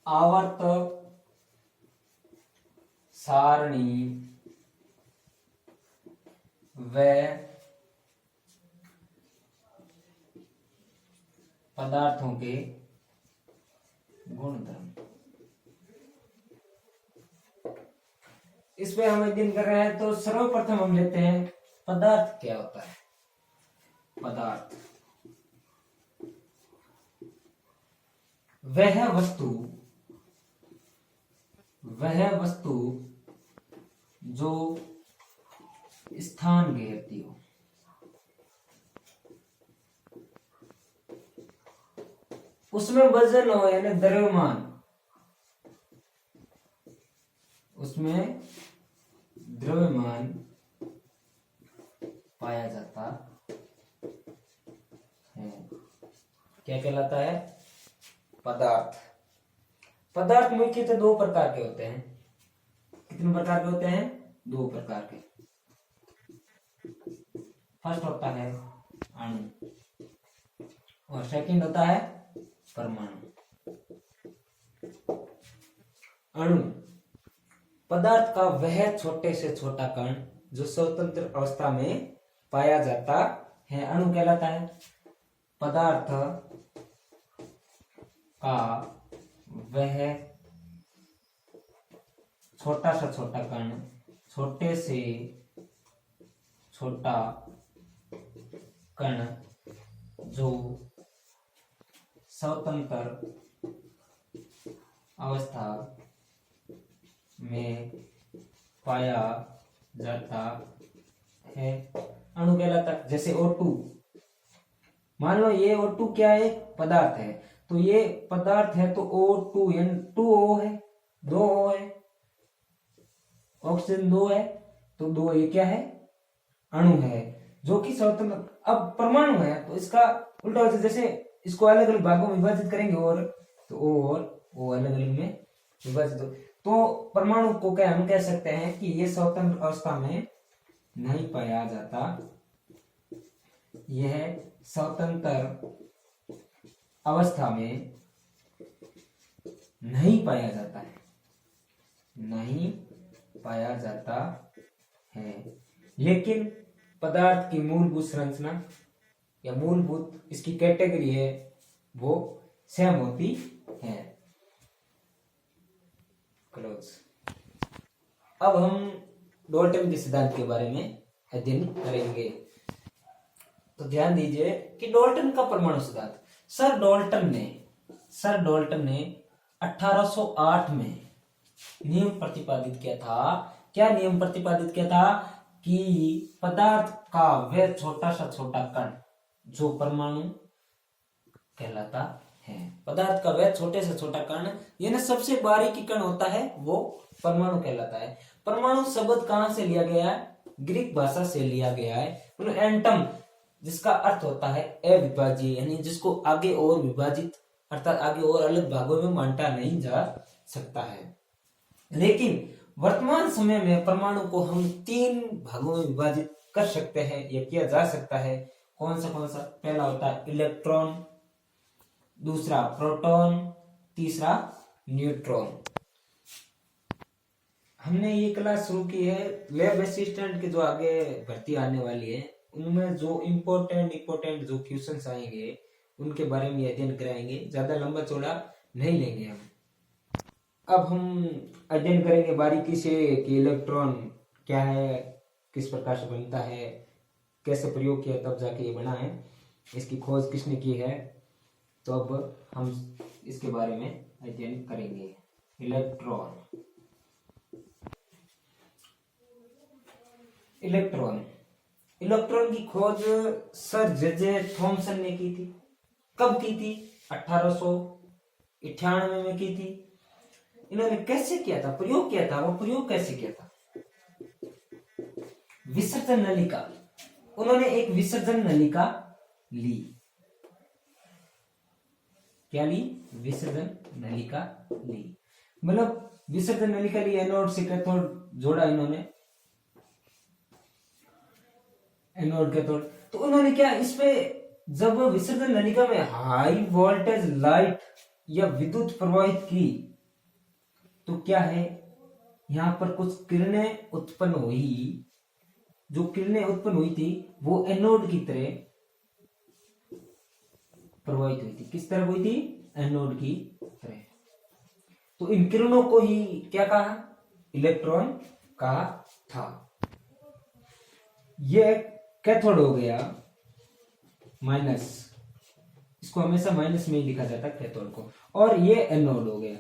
आवर्त सारणी व पदार्थों के गुणधर्म। इसमें हम अध्ययन कर रहे हैं, तो सर्वप्रथम हम लेते हैं पदार्थ क्या होता है। पदार्थ वह वस्तु जो स्थान घेरती हो। उसमें वजन हो यानी द्रव्यमान, उसमें द्रव्यमान पाया जाता है। क्या कहलाता है? पदार्थ। पदार्थ मुख्यतः दो प्रकार के होते हैं। कितने प्रकार के होते हैं? दो प्रकार के। फर्स्ट होता है अणु और सेकंड होता है परमाणु। अणु पदार्थ का वह छोटे से छोटा कण जो स्वतंत्र अवस्था में पाया जाता है, अणु कहलाता है। पदार्थ का वह छोटा सा छोटा कण, छोटे से छोटा कण जो स्वतंत्र अवस्था में पाया जाता है, अणु कहलाता है। जैसे O2, मान लो ये O2 क्या है? पदार्थ है। तो ये पदार्थ है तो O2 यानी 2O है, 2O है, ऑक्सीजन 2 है, तो 2 ये क्या है? अणु है जो कि स्वतंत्र। अब परमाणु है तो इसका उल्टा होता है। जैसे इसको अलग अलग भागों में विभाजित करेंगे और तो O और O अलग अलग में विभाजित हो, तो परमाणु को क्या हम कह सकते हैं कि ये स्वतंत्र अवस्था में नहीं पाया जाता। यह स्वतंत्र अवस्था में नहीं पाया जाता है, नहीं पाया जाता है। लेकिन पदार्थ की मूलभूत संरचना या मूलभूत इसकी कैटेगरी है वो सेम होती है। क्लोज। अब हम डाल्टन के सिद्धांत के बारे में अध्ययन करेंगे। तो ध्यान दीजिए कि डाल्टन का परमाणु सिद्धांत सर डाल्टन ने 1808 में नियम प्रतिपादित किया था। क्या नियम प्रतिपादित किया था? कि पदार्थ का वह छोटा सा छोटा कण जो परमाणु कहलाता है। पदार्थ का वह छोटे से छोटा कण यानी सबसे बारीकी कण होता है वो परमाणु कहलाता है। परमाणु शब्द कहां से लिया गया है? ग्रीक भाषा से लिया गया है। एंटम जिसका अर्थ होता है अविभाज्य, यानी जिसको आगे और विभाजित अर्थात आगे और अलग भागों में बांटा नहीं जा सकता है। लेकिन वर्तमान समय में परमाणु को हम 3 भागों में विभाजित कर सकते हैं या किया जा सकता है। कौन सा? पहला होता है इलेक्ट्रॉन, दूसरा प्रोटॉन, तीसरा न्यूट्रॉन। हमने ये क्लास शुरू की है लैब असिस्टेंट के जो आगे भर्ती आने वाली है, उनमें जो इम्पोर्टेंट जो क्वेश्चंस आएंगे उनके बारे में अध्ययन कराएंगे। ज्यादा लंबा चौड़ा नहीं लेंगे हम। अब हम अध्ययन करेंगे बारीकी से कि इलेक्ट्रॉन क्या है, किस प्रकार से बनता है, कैसे प्रयोग किया तब जाके ये बना है, इसकी खोज किसने की है। तो अब हम इसके बारे में अध्ययन करेंगे। इलेक्ट्रॉन की खोज सर जे थॉमसन ने की थी। कब की थी? 1898 में की थी। इन्होंने कैसे किया था? प्रयोग किया था। वो प्रयोग कैसे किया था? विसर्जन नलिका। उन्होंने एक विसर्जन नलिका ली। क्या ली? विसर्जन नलिका ली। मतलब विसर्जन नलिका ली, एनोड से कैथोड जोड़ा इन्होंने, एनोड कैथोड। तो उन्होंने क्या इसपे जब विसर्जन नलिका में हाई वोल्टेज लाइट या विद्युत प्रवाहित की तो क्या है, यहाँ पर कुछ किरणें उत्पन्न हुई, जो किरणें उत्पन्न हुई थी वो एनोड की तरह प्रवाहित हुई थी। किस तरह हुई थी? एनोड की तरह। तो इन किरणों को ही क्या कहा? इलेक्ट्रॉन कहा था। यह कैथोड हो गया माइनस, इसको हमेशा माइनस में ही लिखा जाता है कैथोड को, और ये एनोड हो गया।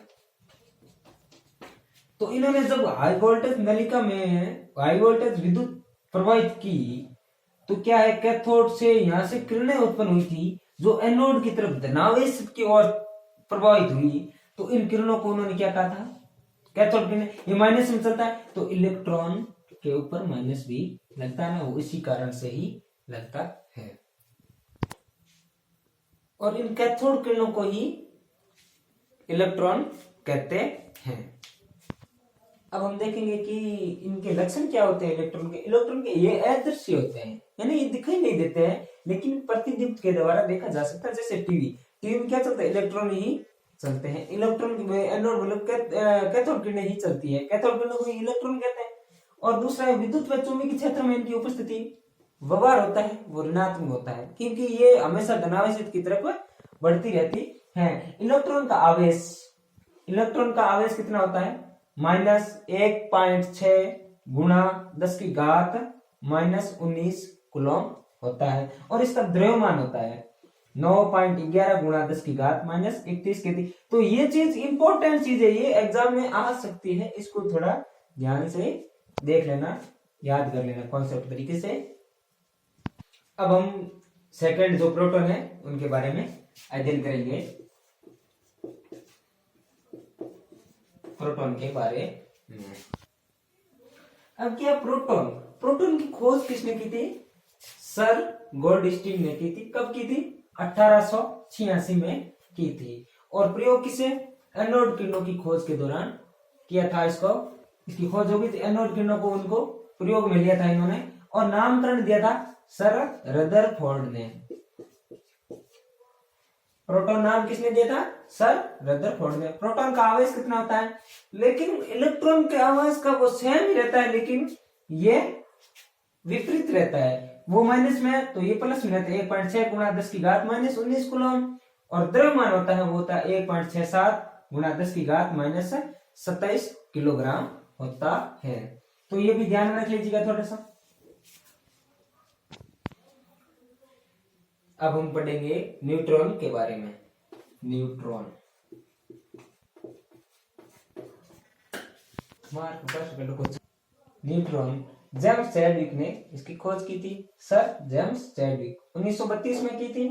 तो इन्होंने जब हाई वोल्टेज नलिका में हाई वोल्टेज विद्युत प्रवाहित की तो क्या है, कैथोड से यहां से किरणें उत्पन्न हुई थी जो एनोड की तरफ धनावेश की ओर प्रवाहित हुई। तो इन किरणों को उन्होंने क्या कहा था? कैथोड किरणें। ये माइनस में चलता है तो इलेक्ट्रॉन के ऊपर माइनस भी लगता है ना, वो इसी कारण से ही लगता है। और इन कैथोड किरणों को ही इलेक्ट्रॉन कहते हैं। अब हम देखेंगे कि इनके लक्षण क्या होते हैं इलेक्ट्रॉन के। इलेक्ट्रॉन के ये अदृश्य होते हैं, यानी ये दिखाई नहीं देते हैं, लेकिन प्रतिदीप्त के द्वारा देखा जा सकता है। जैसे टीवी में क्या चलता है? इलेक्ट्रॉन ही चलते हैं। इलेक्ट्रॉन एनोड मतलब कैथोड किरणें ही चलती है, कैथोड किरणों को इलेक्ट्रॉन कहते हैं। और दूसरा विद्युत व चुंबकीय क्षेत्र में इनकी उपस्थिति व्यवहार होता है वो ऋणात्मक होता है, क्योंकि ये हमेशा धनावेशित की तरफ बढ़ती रहती है। इलेक्ट्रॉन का आवेश कितना होता है? -1.6 गुणा 10 की घात -19 कूलम होता है। और इसका द्रव्यमान होता है 9.11 गुणा 10 की घात -31 के दी। तो ये चीज इंपॉर्टेंट चीज है, ये एग्जाम में आ सकती है, इसको थोड़ा ध्यान से देख लेना, याद कर लेना कॉन्सेप्ट तरीके से। अब हम सेकंड जो प्रोटॉन है उनके बारे में अध्ययन करेंगे। प्रोटॉन के बारे में अब क्या, प्रोटॉन की खोज किसने की थी? सर गोल्डस्टीन ने की थी। कब की थी? 1886 में की थी। और प्रयोग किसे? एनोड किरणों की खोज के दौरान किया था। इसकी खोज हो गई थी, एनोड किरणों को उनको प्रयोग में लिया था इन्होंने, और नामकरण दिया था सर रदरफोर्ड ने। प्रोटॉन नाम किसने दिया था? सर रदरफोर्ड ने। प्रोटॉन का आवेश कितना होता है? लेकिन इलेक्ट्रॉन के आवेश का वो सेम ही रहता है, लेकिन ये विपरीत रहता है। वो माइनस में है तो ये प्लस में रहता है। 1.6 गुणा 10 की घात -19 कूलम। और द्रव्यमान होता है वो होता है 1.67 गुणा 10 की घात -27 किलोग्राम होता है। तो ये भी ध्यान में रख लीजिएगा थोड़ा सा। अब हम पढ़ेंगे न्यूट्रॉन के बारे में। न्यूट्रॉन जेम्स चैडविक ने इसकी खोज की थी। सर जेम्स चैडविक 1932 में की थी।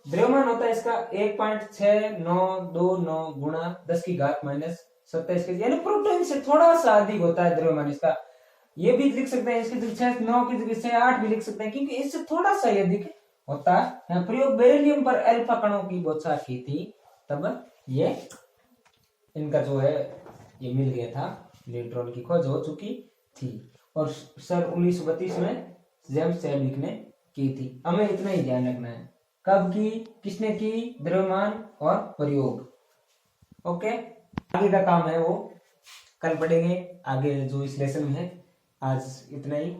द्रव्यमान होता है इसका 1.6929 गुणा 10 की घात -27 के, यानी प्रोटॉन से थोड़ा सा अधिक होता है द्रव्यमान इसका। ये भी लिख सकते हैं, इसकी जगह 9 की जगह 8 भी लिख सकते हैं, क्योंकि इससे थोड़ा सा अधिक होता है। प्रयोग बेरिलियम पर अल्फा कणों की बौछार की थी, तब ये इनका जो है ये मिल गया था, न्यूट्रॉन की खोज हो चुकी थी। और सर 1932 में जेम्स चैडविक ने की थी। हमें इतना ही ध्यान रखना है, कब की, किसने की, द्रव्यमान और प्रयोग। ओके, आगे का काम है वो कल पढ़ेंगे, आगे जो इस लेसन में है। आज इतना ही।